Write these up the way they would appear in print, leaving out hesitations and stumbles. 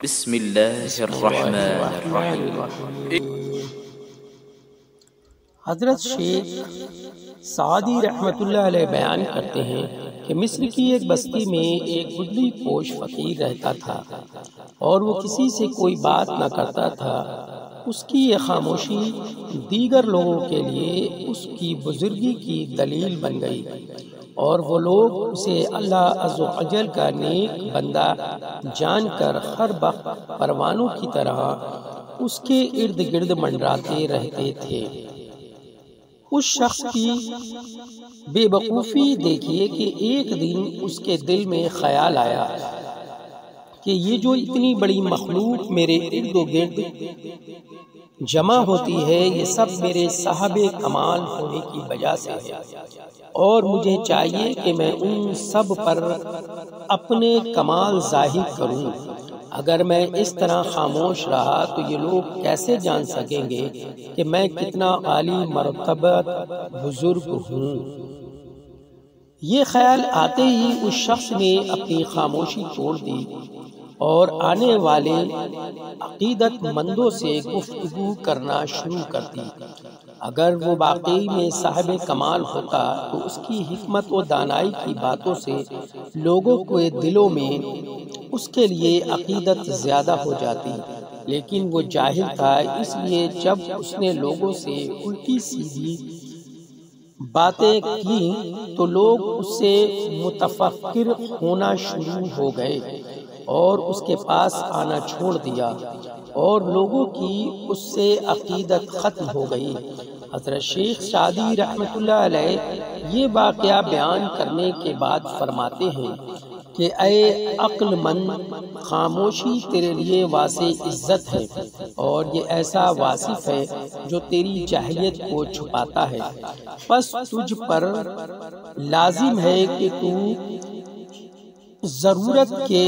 بسم اللہ الرحمن الرحیم۔ حضرت شیخ سعدی رحمت اللہ علیہ بیان کرتے ہیں کہ مصر کی ایک بستی میں ایک گدلی پوش فقیر رہتا تھا اور وہ کسی سے کوئی بات نہ کرتا تھا۔ اس کی یہ خاموشی دیگر لوگوں کے لیے اس کی بزرگی کی دلیل بن گئی اور وہ لوگ اسے اللہ عز و جل کا نیک بندہ جان کر ہر وقت پروانوں کی طرح اس کے ارد گرد منڈراتے رہتے تھے۔ اس شخص کی بے وقوفی دیکھیے کہ ایک دن اس کے دل میں خیال آیا کہ یہ جو اتنی بڑی مخلوق میرے ارد و گرد جمع ہوتی ہے، یہ سب میرے صاحب کمال ہونے کی وجہ سے ہے اور مجھے چاہیے کہ میں ان سب پر اپنے کمال ظاہر کروں۔ اگر میں اس طرح خاموش رہا تو یہ لوگ کیسے جان سکیں گے کہ میں کتنا عالی مرتبت بزرگ ہوں۔ یہ خیال آتے ہی اس شخص نے اپنی خاموشی توڑ دی اور آنے والے عقیدت مندوں سے گفتگو کرنا شروع کر دی۔ اگر وہ واقعی میں صاحب کمال ہوتا تو اس کی حکمت و دانائی کی باتوں سے لوگوں کے دلوں میں اس کے لیے عقیدت زیادہ ہو جاتی، لیکن وہ جاہل تھا، اس لیے جب اس نے لوگوں سے الٹی سیدھی باتیں کی تو لوگ اس سے متفکر ہونا شروع ہو گئے اور اس کے پاس آنا چھوڑ دیا اور لوگوں کی اس سے عقیدت ختم ہو گئی۔ حضرت شیخ سعدی رحمت اللہ علیہ یہ واقعہ بیان کرنے کے بعد فرماتے ہیں کہ اے عقل مند، خاموشی تیرے لیے واسع عزت ہے اور یہ ایسا واصف ہے جو تیری جاہلیت کو چھپاتا ہے۔ پس تجھ پر لازم ہے کہ تو ضرورت کے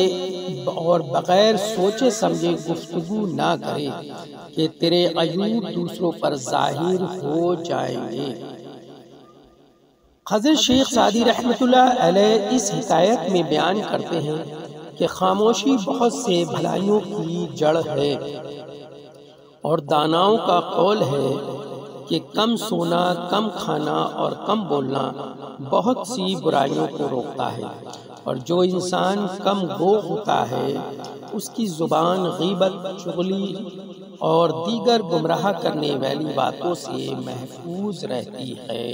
اور بغیر سوچے سمجھے گفتگو نہ کرے کہ تیرے عیوب دوسروں پر ظاہر ہو جائیں گے۔ حضرت شیخ سعدی رحمت اللہ علیہ اس حکایت میں بیان کرتے ہیں کہ خاموشی بہت سے بھلائیوں کی جڑ ہے اور داناؤں کا قول ہے کہ کم سونا، کم کھانا اور کم بولنا بہت سی برائیوں کو روکتا ہے، اور جو انسان کم گو ہوتا ہے اس کی زبان غیبت، چغلی اور دیگر گمراہ کرنے والی باتوں سے محفوظ رہتی ہے۔